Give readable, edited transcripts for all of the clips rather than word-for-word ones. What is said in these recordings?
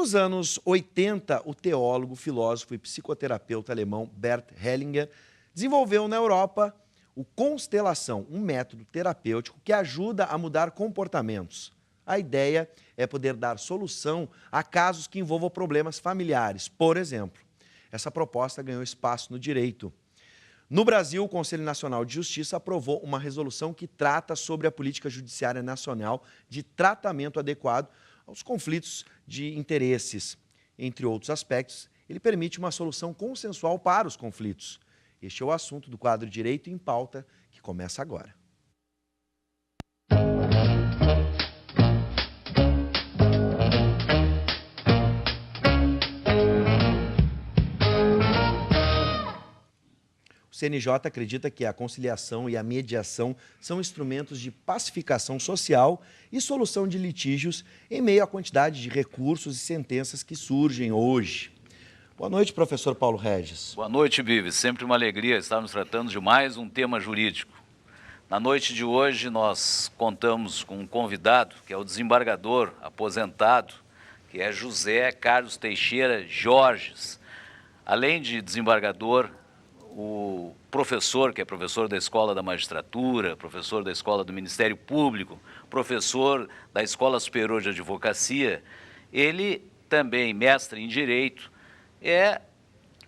Nos anos 80, o teólogo, filósofo e psicoterapeuta alemão Bert Hellinger desenvolveu na Europa o Constelação, um método terapêutico que ajuda a mudar comportamentos. A ideia é poder dar solução a casos que envolvam problemas familiares, por exemplo. Essa proposta ganhou espaço no direito. No Brasil, o Conselho Nacional de Justiça aprovou uma resolução que trata sobre a política judiciária nacional de tratamento adequado aos conflitos de interesses. Entre outros aspectos, ele permite uma solução consensual para os conflitos. Este é o assunto do quadro Direito em Pauta, que começa agora. O CNJ acredita que a conciliação e a mediação são instrumentos de pacificação social e solução de litígios em meio à quantidade de recursos e sentenças que surgem hoje. Boa noite, professor Paulo Regis. Boa noite, Bibi. Sempre uma alegria estarmos tratando de mais um tema jurídico. Na noite de hoje, nós contamos com um convidado, que é o desembargador aposentado, que é José Carlos Teixeira Jorges. Além de desembargador, o professor, que é professor da Escola da Magistratura, professor da Escola do Ministério Público, professor da Escola Superior de Advocacia, ele também, mestre em Direito, é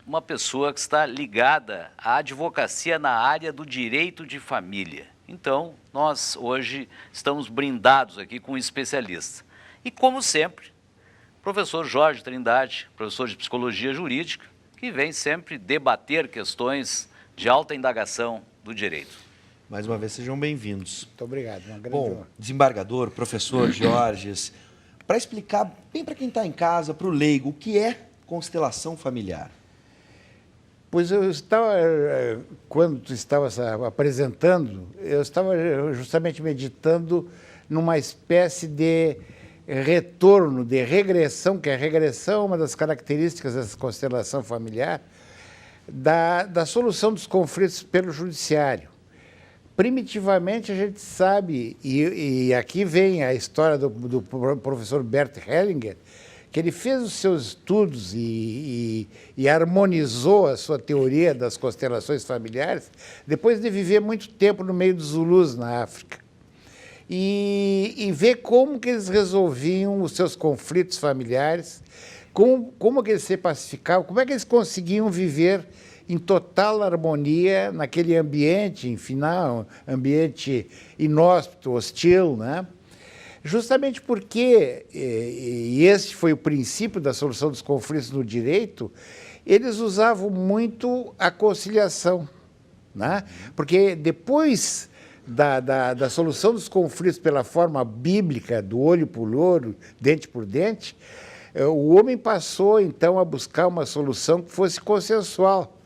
uma pessoa que está ligada à advocacia na área do direito de família. Então, nós hoje estamos brindados aqui com um especialista. E, como sempre, professor Jorge Trindade, professor de Psicologia Jurídica, que vem sempre debater questões de alta indagação do direito. Mais uma vez, sejam bem-vindos. Muito obrigado. Bom, desembargador, professor Jorges, para explicar bem para quem está em casa, para o leigo, o que é constelação familiar? Pois eu estava, quando tu estavas apresentando, eu estava justamente meditando numa espécie de retorno, de regressão, que a regressão é uma das características dessa constelação familiar, da solução dos conflitos pelo judiciário. Primitivamente, a gente sabe, e aqui vem a história do professor Bert Hellinger, que ele fez os seus estudos e harmonizou a sua teoria das constelações familiares depois de viver muito tempo no meio dos Zulus, na África. E ver como que eles resolviam os seus conflitos familiares, como que eles se pacificavam, como é que eles conseguiam viver em total harmonia naquele ambiente, enfim, ambiente inóspito, hostil, né? Justamente porque, e esse foi o princípio da solução dos conflitos no direito, eles usavam muito a conciliação, né? Porque depois da solução dos conflitos pela forma bíblica, do olho por olho, dente por dente, o homem passou, então, a buscar uma solução que fosse consensual.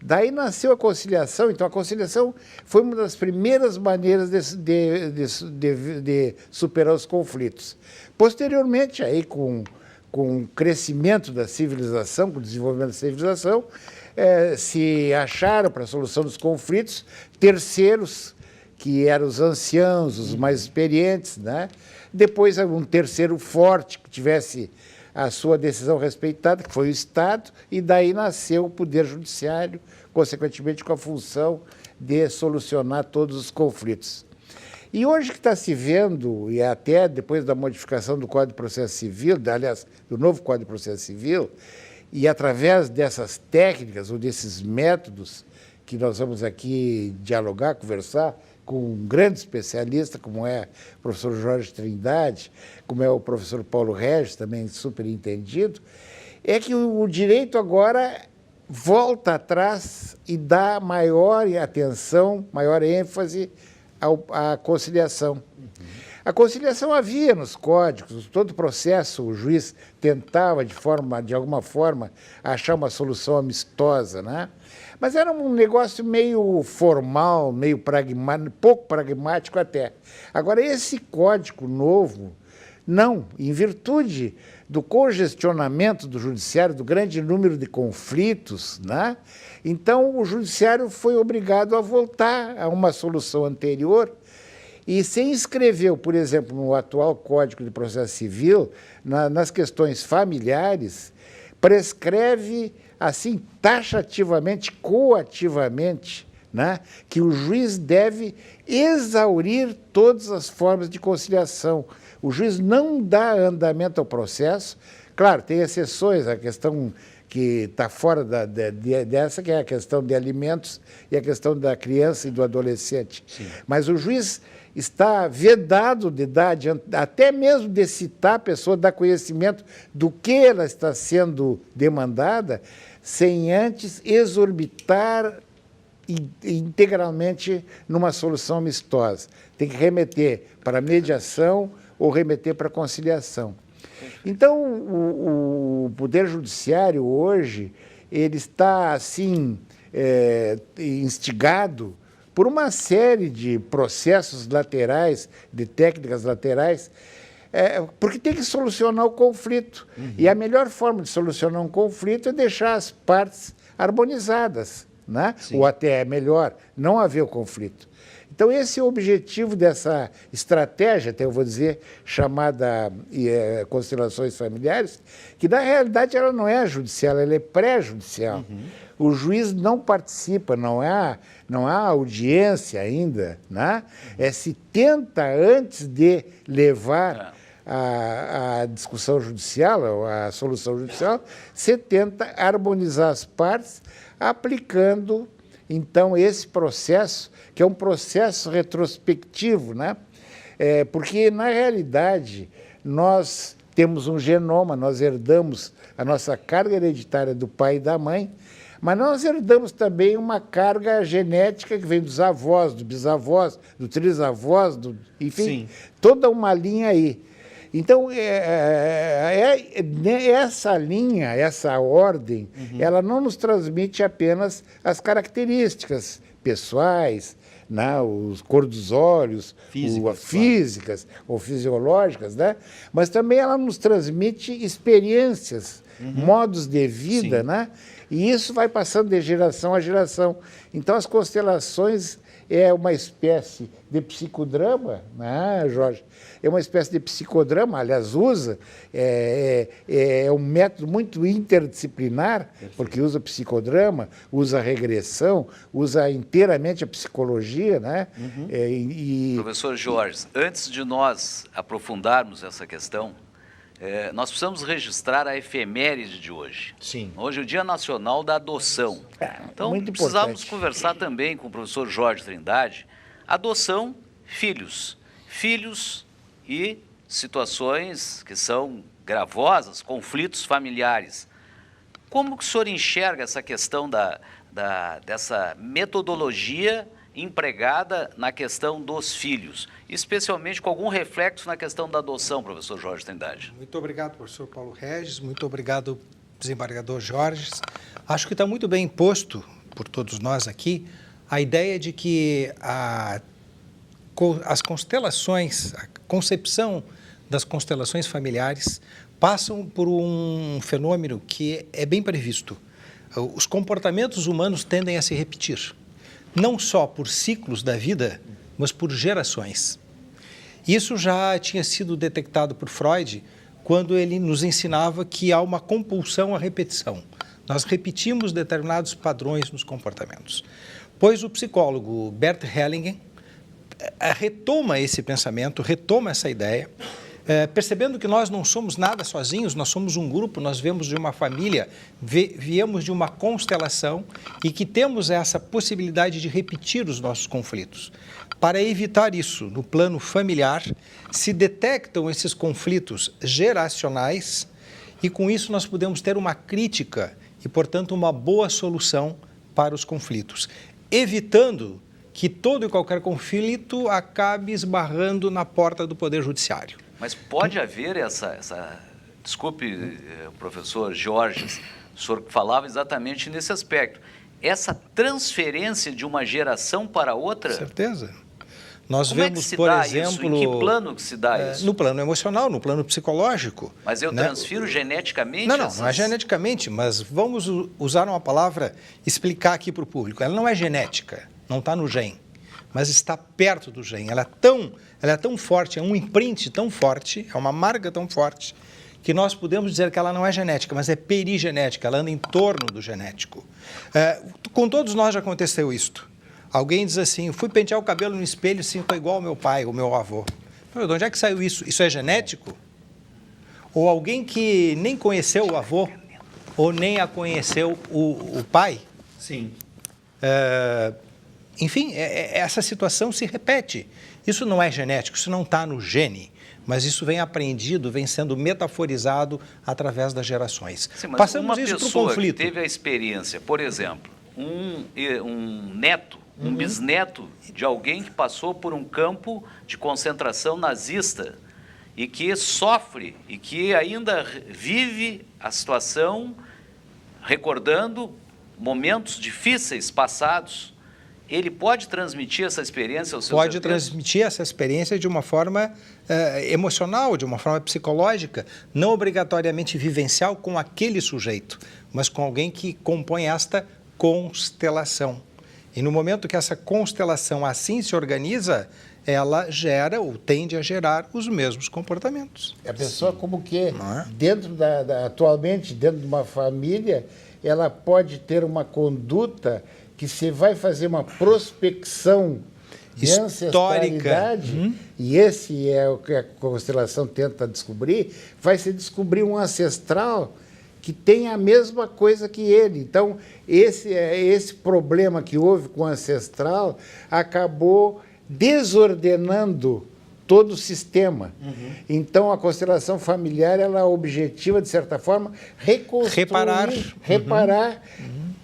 Daí nasceu a conciliação. Então, a conciliação foi uma das primeiras maneiras de superar os conflitos. Posteriormente, aí, com o crescimento da civilização, com o desenvolvimento da civilização, se acharam, para a solução dos conflitos, terceiros, que eram os anciãos, os mais experientes, né? Depois, um terceiro forte, que tivesse a sua decisão respeitada, que foi o Estado, e daí nasceu o Poder Judiciário, consequentemente com a função de solucionar todos os conflitos. E hoje que está se vendo, e até depois da modificação do Código de Processo Civil, aliás, do novo Código de Processo Civil, e através dessas técnicas ou desses métodos que nós vamos aqui dialogar, conversar, com um grande especialista, como é o professor Jorge Trindade, como é o professor Paulo Regis, também super entendido, é que o direito agora volta atrás e dá maior atenção, maior ênfase à conciliação. A conciliação havia nos códigos, todo o processo, o juiz tentava, de alguma forma, achar uma solução amistosa, né? Mas era um negócio meio formal, meio pragmático, pouco pragmático até. Agora, esse código novo, não, em virtude do congestionamento do judiciário, do grande número de conflitos, né? Então o judiciário foi obrigado a voltar a uma solução anterior e se inscreveu, por exemplo, no atual Código de Processo Civil, nas questões familiares, prescreve, assim, taxativamente, coativamente, né, que o juiz deve exaurir todas as formas de conciliação. O juiz não dá andamento ao processo. Claro, tem exceções, a questão que está fora dessa, que é a questão de alimentos e a questão da criança e do adolescente. Sim. Mas o juiz está vedado de dar, até mesmo de citar a pessoa, dar conhecimento do que ela está sendo demandada, sem antes exorbitar integralmente numa solução amistosa. Tem que remeter para mediação ou remeter para conciliação. Então, o Poder Judiciário hoje, ele está, assim, instigado por uma série de processos laterais, de técnicas laterais, porque tem que solucionar o conflito. Uhum. E a melhor forma de solucionar um conflito é deixar as partes harmonizadas, né? Ou até é melhor, não haver o conflito. Então, esse é o objetivo dessa estratégia, até eu vou dizer, chamada constelações familiares, que, na realidade, ela não é judicial, ela é pré-judicial. Uhum. O juiz não participa, não há audiência ainda, né? Se tenta, antes de levar a discussão judicial, a solução judicial, se tenta harmonizar as partes, aplicando, então, esse processo, que é um processo retrospectivo, né? Porque, na realidade, nós temos um genoma, nós herdamos a nossa carga hereditária do pai e da mãe, mas nós herdamos também uma carga genética que vem dos avós, dos bisavós, dos trisavós, enfim, toda uma linha aí. Então, essa linha, essa ordem, ela não nos transmite apenas as características pessoais, né, os cor dos olhos, físicas ou fisiológicas, né, mas também ela nos transmite experiências, modos de vida, né, e isso vai passando de geração a geração. Então, as constelações é uma espécie de psicodrama, né, Jorge? É uma espécie de psicodrama, aliás, é um método muito interdisciplinar, porque usa psicodrama, usa regressão, usa inteiramente a psicologia, né? Professor Jorge, antes de nós aprofundarmos essa questão, nós precisamos registrar a efeméride de hoje. Sim. Hoje é o Dia Nacional da Adoção. Então, precisamos conversar também com o professor Jorge Trindade. Adoção, filhos. Filhos e situações que são gravosas, conflitos familiares. Como que o senhor enxerga essa questão dessa metodologia empregada na questão dos filhos, especialmente com algum reflexo na questão da adoção, professor Jorge Trindade? Muito obrigado, professor Paulo Regis, muito obrigado, desembargador Jorge. Acho que está muito bem posto por todos nós aqui a ideia de que as constelações, a concepção das constelações familiares passam por um fenômeno que é bem previsto. Os comportamentos humanos tendem a se repetir, não só por ciclos da vida, mas por gerações. Isso já tinha sido detectado por Freud quando ele nos ensinava que há uma compulsão à repetição. Nós repetimos determinados padrões nos comportamentos. Pois o psicólogo Bert Hellinger retoma esse pensamento, retoma essa ideia, percebendo que nós não somos nada sozinhos, nós somos um grupo, nós viemos de uma família, viemos de uma constelação e que temos essa possibilidade de repetir os nossos conflitos. Para evitar isso, no plano familiar, se detectam esses conflitos geracionais e, com isso, nós podemos ter uma crítica e, portanto, uma boa solução para os conflitos, evitando que todo e qualquer conflito acabe esbarrando na porta do Poder Judiciário. Mas pode haver desculpe, professor Jorge, o senhor falava exatamente nesse aspecto, essa transferência de uma geração para outra? Com certeza. Nós Como vemos, é que se por dá exemplo, isso? Em que plano que se dá isso? No plano emocional, no plano psicológico. Mas eu transfiro geneticamente? Não é geneticamente, mas vamos usar uma palavra, explicar aqui para o público. Ela não é genética, não está no gene. mas está perto do gene. Ela é tão forte, é um imprint tão forte, é uma marca tão forte, que nós podemos dizer que ela não é genética, mas é perigenética, ela anda em torno do genético. Com todos nós já aconteceu isto. Alguém diz assim, fui pentear o cabelo no espelho e sim, estou igual ao meu pai, ao meu avô. De onde é que saiu isso? Isso é genético? Ou alguém que nem conheceu o avô, ou nem a conheceu o pai? Sim. Enfim, essa situação se repete. Isso não é genético, isso não está no gene, mas isso vem aprendido, vem sendo metaforizado através das gerações. Sim, mas passamos uma isso para o pessoa conflito. que teve a experiência, por exemplo, um neto, um bisneto de alguém que passou por um campo de concentração nazista e que sofre e que ainda vive a situação recordando momentos difíceis passados, ele pode transmitir essa experiência aos seus Pode herdeiros? transmitir essa experiência de uma forma emocional, de uma forma psicológica, não obrigatoriamente vivencial com aquele sujeito, mas com alguém que compõe esta constelação. E no momento que essa constelação assim se organiza, ela gera ou tende a gerar os mesmos comportamentos. A pessoa como que, Não é? dentro atualmente, dentro de uma família, ela pode ter uma conduta que se vai fazer uma prospecção de Histórica. ancestralidade, e esse é o que a constelação tenta descobrir, vai se descobrir um ancestral que tem a mesma coisa que ele. Então, esse problema que houve com o ancestral acabou desordenando todo o sistema. Então, a constelação familiar, ela objetiva, de certa forma, reconstruir, reparar,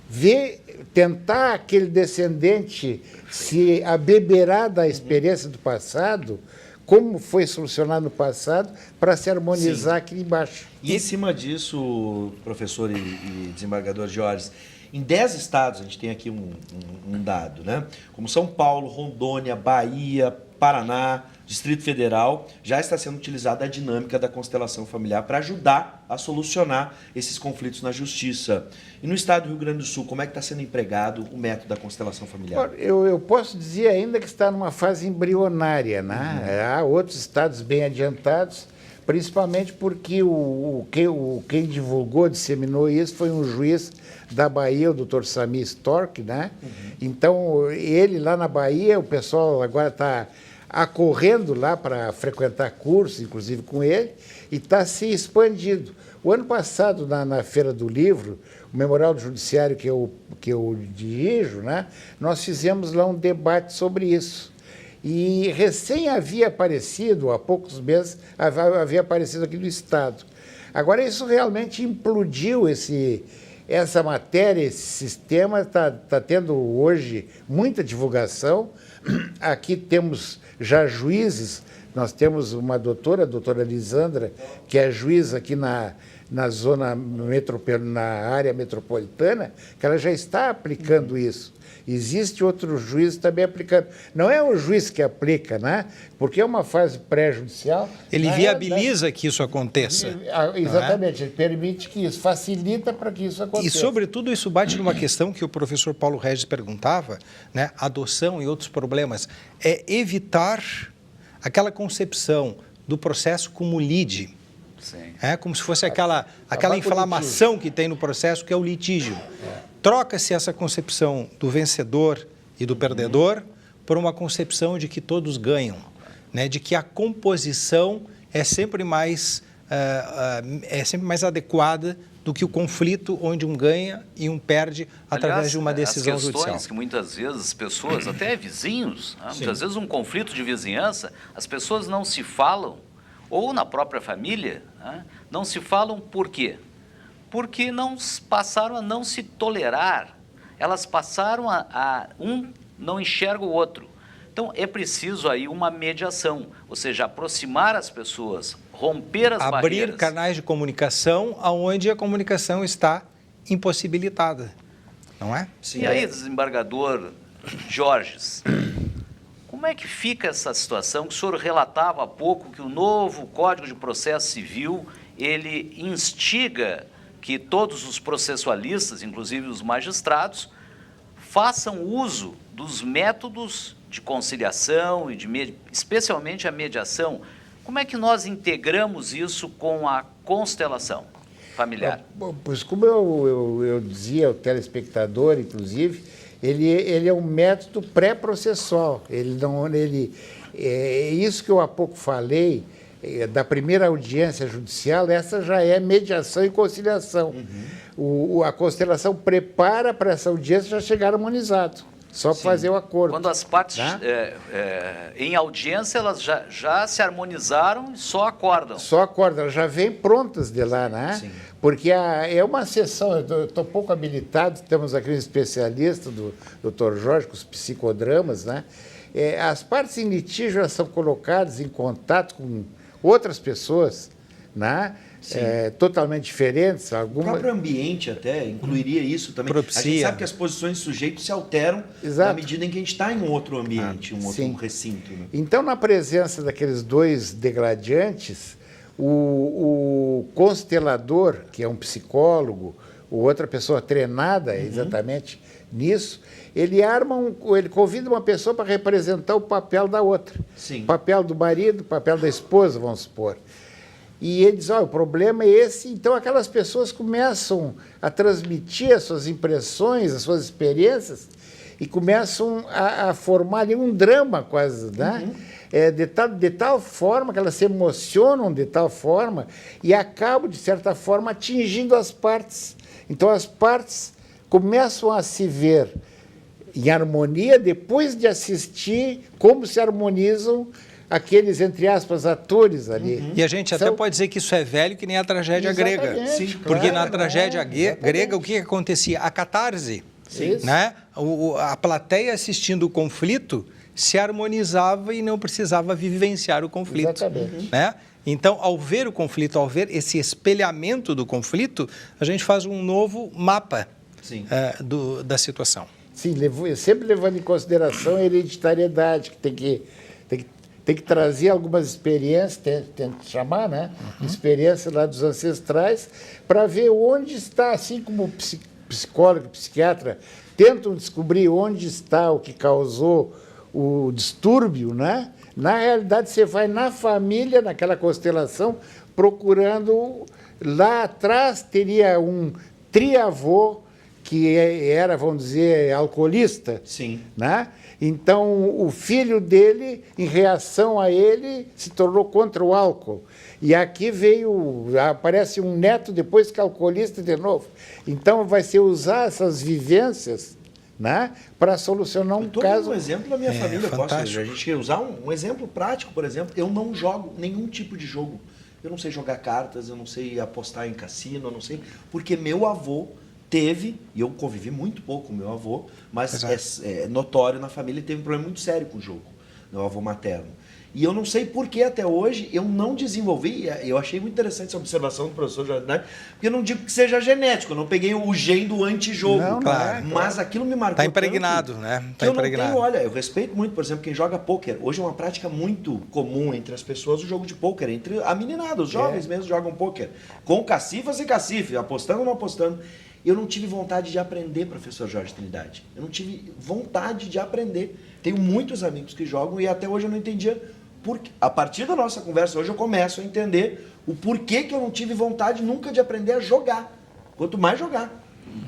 ver, tentar aquele descendente se abeberar da experiência do passado, como foi solucionado no passado, para se harmonizar aqui embaixo. E em cima disso, professor e desembargador Jorge, em 10 estados, a gente tem aqui um dado, né? Como São Paulo, Rondônia, Bahia, Paraná, Distrito Federal, já está sendo utilizada a dinâmica da constelação familiar para ajudar a solucionar esses conflitos na justiça. E no estado do Rio Grande do Sul, como é que está sendo empregado o método da constelação familiar? Eu posso dizer ainda que está numa fase embrionária, né? Há outros estados bem adiantados, principalmente porque quem divulgou, disseminou isso foi um juiz da Bahia, o Dr. Sami Stork, né? Então, ele lá na Bahia, o pessoal agora está acorrendo lá para frequentar cursos, inclusive com ele, e está se expandindo. O ano passado, na Feira do Livro, o Memorial do Judiciário que eu dirijo, né? Nós fizemos lá um debate sobre isso. E recém havia aparecido, há poucos meses, havia aparecido aqui no Estado. Agora, isso realmente implodiu essa matéria, esse sistema está tendo hoje muita divulgação. Aqui temos já juízes, nós temos uma doutora, a doutora Lisandra, que é juiz aqui na área metropolitana, que ela já está aplicando isso. Existe outro juiz também aplicando. Não é o juiz que aplica, né? Porque é uma fase pré-judicial. Ele viabiliza que isso aconteça. Exatamente, ele permite que isso, facilita para que isso aconteça. E, sobretudo, isso bate numa questão que o professor Paulo Regis perguntava, né? Adoção e outros problemas. É evitar aquela concepção do processo como lide. Sim. Como se fosse aquela inflamação que tem no processo, que é o litígio. Troca-se essa concepção do vencedor e do perdedor por uma concepção de que todos ganham, né? De que a composição é sempre mais adequada do que o conflito onde um ganha e um perde através de uma decisão judicial. As questões que muitas vezes as pessoas, até vizinhos, né? Muitas vezes um conflito de vizinhança, as pessoas não se falam, ou na própria família, né? Não se falam por quê? Porque passaram a não se tolerar, elas passaram um não enxerga o outro. Então, é preciso aí uma mediação, ou seja, aproximar as pessoas, romper as barreiras. Abrir canais de comunicação onde a comunicação está impossibilitada, não é? Sim. E aí, desembargador Jorges, como é que fica essa situação que o senhor relatava há pouco, que o novo Código de Processo Civil, ele instiga que todos os processualistas, inclusive os magistrados, façam uso dos métodos de conciliação e especialmente a mediação, como é que nós integramos isso com a constelação familiar? Pois como eu dizia ao telespectador, inclusive, ele é um método pré-processual. Isso que eu há pouco falei, da primeira audiência judicial, essa já é mediação e conciliação. A constelação prepara para essa audiência já chegar harmonizado, só para fazer o acordo. Quando as partes em audiência, elas já se harmonizaram e só acordam. Só acordam, elas já vêm prontas de lá, né? Sim. Porque é uma sessão, eu estou pouco habilitado, temos aqui um especialista, do Dr. Jorge, com os psicodramas, né? As partes em litígio elas são colocadas em contato com outras pessoas, né? Totalmente diferentes. O próprio ambiente até incluiria isso também. Propicia. A gente sabe que as posições do sujeito se alteram na medida em que a gente está em um outro ambiente, um outro recinto. Né? Então, na presença daqueles dois degladiantes, o constelador, que é um psicólogo, ou outra pessoa treinada exatamente nisso, ele convida uma pessoa para representar o papel da outra. Sim. O papel do marido, o papel da esposa, vamos supor. E ele diz, o problema é esse. Então, aquelas pessoas começam a transmitir as suas impressões, as suas experiências, e começam a formar ali um drama quase, né? De tal forma que elas se emocionam de tal forma e acabam, de certa forma, atingindo as partes. Então, as partes começam a se ver em harmonia depois de assistir como se harmonizam aqueles, entre aspas, atores ali. E a gente até pode dizer que isso é velho que nem a tragédia grega. Sim, Porque na tragédia grega, o que acontecia? A catarse, né? A plateia assistindo o conflito se harmonizava e não precisava vivenciar o conflito. Exatamente. Né? Então, ao ver o conflito, ao ver esse espelhamento do conflito, a gente faz um novo mapa da situação. Sim, sempre levando em consideração a hereditariedade, que tem que trazer algumas experiências, tem que chamar, né? Experiências lá dos ancestrais, para ver onde está, assim como o psicólogo, psiquiatra, tentam descobrir onde está o que causou o distúrbio, né? Na realidade, você vai na família, naquela constelação, procurando... Lá atrás teria um triavô que era, vamos dizer, alcoolista. Sim. Né? Então, o filho dele, em reação a ele, se tornou contra o álcool. E aqui aparece um neto depois que é alcoolista de novo. Então, vai ser usar essas vivências, né, para solucionar um caso. Um exemplo da minha família, fantástico. A gente quer usar um exemplo prático, por exemplo. Eu não jogo nenhum tipo de jogo. Eu não sei jogar cartas, eu não sei apostar em cassino, eu não sei, porque meu avô teve, e eu convivi muito pouco com meu avô, mas é notório na família, teve um problema muito sério com o jogo, meu avô materno. E eu não sei por que até hoje eu não desenvolvi, eu achei muito interessante essa observação do professor Jardinari, porque eu não digo que seja genético, eu não peguei o gene do antijogo, mas aquilo me marcou. Está impregnado, né? Está impregnado. Eu respeito muito, por exemplo, quem joga pôquer. Hoje é uma prática muito comum entre as pessoas o jogo de pôquer, entre a meninada, os jovens mesmo jogam pôquer, com cacifas e cacife, apostando ou não apostando. Eu não tive vontade de aprender, professor Jorge Trindade. Eu não tive vontade de aprender. Tenho muitos amigos que jogam e até hoje eu não entendia. A partir da nossa conversa hoje eu começo a entender o porquê que eu não tive vontade nunca de aprender a jogar. Quanto mais jogar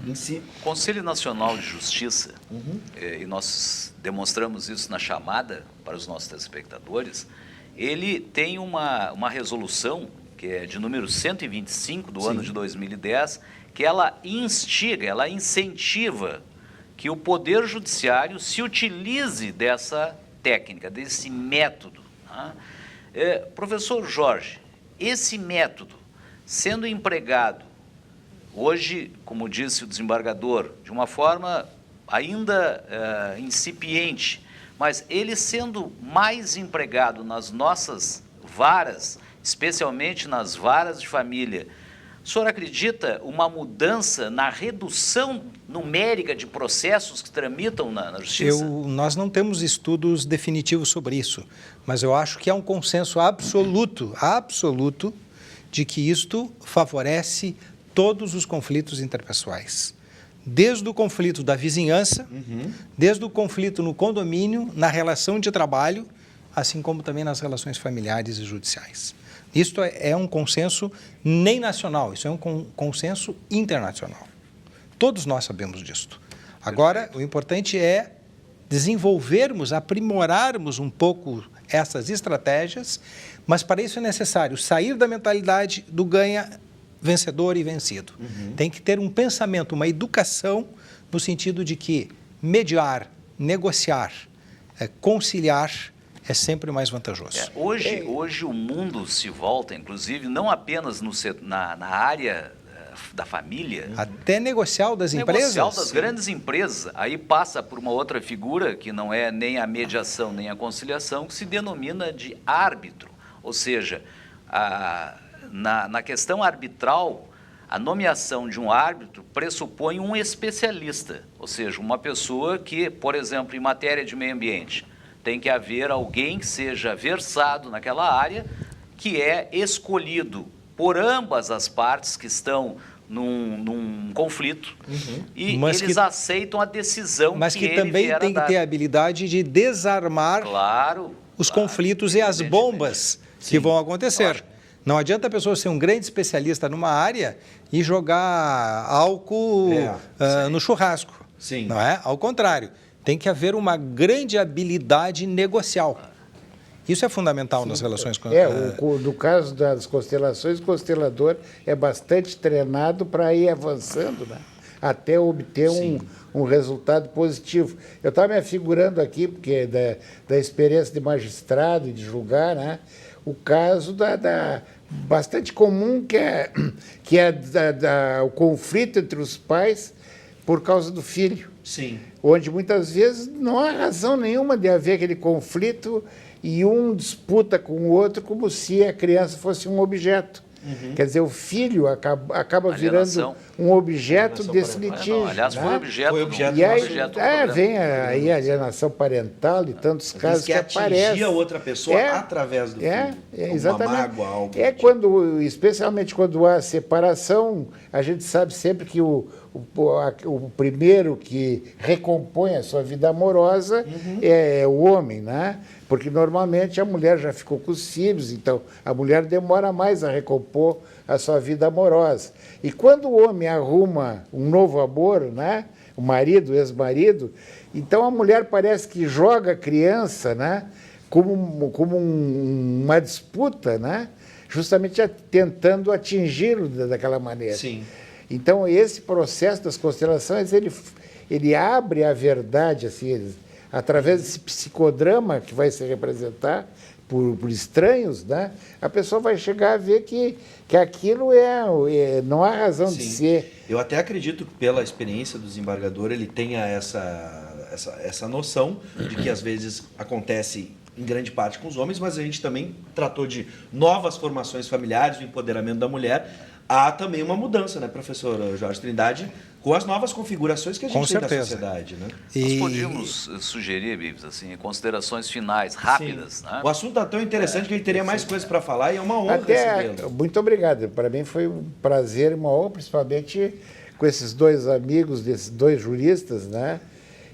em si. O Conselho Nacional de Justiça, e nós demonstramos isso na chamada para os nossos telespectadores, ele tem uma resolução, que é de número 125 do ano de 2010, que ela instiga, ela incentiva que o Poder Judiciário se utilize dessa técnica, desse método. Professor Jorge, esse método sendo empregado hoje, como disse o desembargador, de uma forma ainda incipiente, mas ele sendo mais empregado nas nossas varas, especialmente nas varas de família, o senhor acredita uma mudança na redução numérica de processos que tramitam na Justiça? Nós não temos estudos definitivos sobre isso, mas eu acho que há um consenso absoluto de que isto favorece todos os conflitos interpessoais. desde o conflito da vizinhança, desde o conflito no condomínio, na relação de trabalho, assim como também nas relações familiares e judiciais. Isto é um consenso nem nacional, isso é um consenso internacional. Todos nós sabemos disto. Agora, o importante é desenvolvermos, aprimorarmos um pouco essas estratégias, mas para isso é necessário sair da mentalidade do ganha vencedor e vencido. Tem que ter um pensamento, uma educação no sentido de que mediar, negociar, conciliar é sempre mais vantajoso. Hoje o mundo se volta, inclusive, não apenas na área da família. Até negocial das empresas. Negocial das grandes empresas. Aí passa por uma outra figura, que não é nem a mediação, nem a conciliação, que se denomina de árbitro. Ou seja, na questão arbitral, a nomeação de um árbitro pressupõe um especialista. Ou seja, uma pessoa que, por exemplo, em matéria de meio ambiente, tem que haver alguém que seja versado naquela área, que é escolhido por ambas as partes que estão num conflito, e eles aceitam a decisão que ele vier a dar. Mas que também tem que ter a habilidade de desarmar os conflitos e as bombas que vão acontecer. Lógico. Não adianta a pessoa ser um grande especialista numa área e jogar álcool no churrasco. Sim. Não é? Ao contrário, tem que haver uma grande habilidade negocial. Isso é fundamental nas relações com... No caso das constelações, o constelador é bastante treinado para ir avançando, né? Até obter um resultado positivo. Eu estava me afigurando aqui, porque da experiência de magistrado e de julgar, né? O caso bastante comum, que é o conflito entre os pais por causa do filho. Sim. Onde muitas vezes não há razão nenhuma de haver aquele conflito e um disputa com o outro como se a criança fosse um objeto. Quer dizer, o filho acaba virando um objeto desse litígio. Aliás, né? foi objeto. E aí vem aí a alienação parental e tantos casos que aparecem. Atingir a outra pessoa através do filho. Exatamente. Uma mágoa, algo especialmente quando há separação, a gente sabe sempre que o primeiro que recompõe a sua vida amorosa é o homem, né? Porque normalmente a mulher já ficou com os filhos, então a mulher demora mais a recompor a sua vida amorosa. E quando o homem arruma um novo amor, né? O marido, o ex-marido, então a mulher parece que joga a criança, né? Como uma disputa, né? Justamente tentando atingi-lo daquela maneira. Sim. Então, esse processo das constelações, ele abre a verdade, assim, através desse psicodrama que vai se representar por estranhos, né? A pessoa vai chegar a ver que aquilo não há razão de ser. Eu até acredito que, pela experiência do desembargador, ele tenha essa noção de que, às vezes, acontece em grande parte com os homens, mas a gente também tratou de novas formações familiares, o empoderamento da mulher. Há também uma mudança, né, professor Jorge Trindade, com as novas configurações que a gente tem da sociedade, né? Nós podíamos sugerir, Bibs, assim, considerações finais, rápidas. Né? O assunto está tão interessante que ele teria mais coisas para falar e é uma honra recebê-lo. Muito obrigado. Para mim foi um prazer e uma honra, principalmente com esses dois amigos, desses dois juristas, né?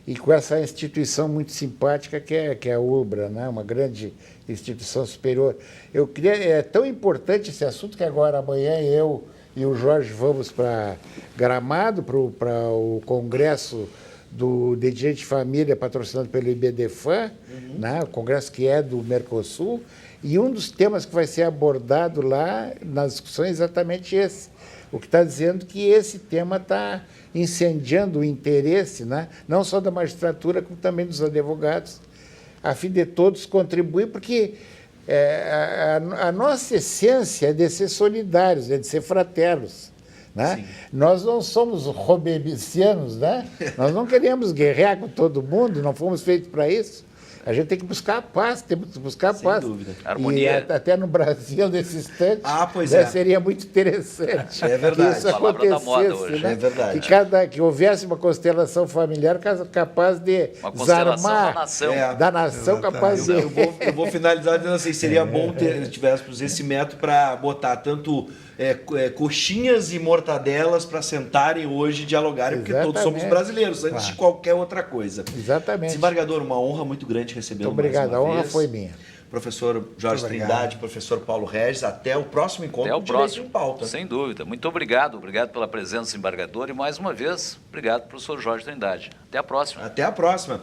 E com essa instituição muito simpática que é a UBRA, né? Uma grande instituição superior. É tão importante esse assunto que agora, amanhã, eu e o Jorge vamos para Gramado, para o Congresso de Direito de Família, patrocinado pelo IBDFAM, né? O congresso que é do Mercosul, e um dos temas que vai ser abordado lá nas discussões é exatamente esse. O que está dizendo que esse tema está incendiando o interesse, né? Não só da magistratura, como também dos advogados, a fim de todos contribuir, porque a nossa essência é de ser solidários, é de ser fraternos. Né? Nós não somos robespierrianos, né? Nós não queremos guerrear com todo mundo, não fomos feitos para isso. A gente tem que buscar a paz, temos que buscar a Sem paz. dúvida. Harmonia. E até no Brasil, nesse instante, Pois né, é. seria muito interessante É verdade. que isso Palavra da moda acontecesse. hoje. Né? É verdade. Que houvesse uma constelação familiar capaz de Uma constelação desarmar da nação. da nação, capaz de... Eu vou finalizar dizendo assim, seria bom ter tivéssemos esse método para botar tanto coxinhas e mortadelas para sentarem hoje e dialogarem, porque todos somos Exatamente. brasileiros, antes de qualquer outra coisa. Exatamente. Desembargador, uma honra muito grande recebê-lo Muito obrigado, mais uma a honra vez. foi minha. Professor Jorge Muito obrigado. Trindade, professor Paulo Regis, até o próximo encontro Até o do Direito próximo. em Pauta. Sem dúvida. Muito obrigado. Obrigado pela presença, desembargador. E mais uma vez, obrigado, professor Jorge Trindade. Até a próxima. Até a próxima.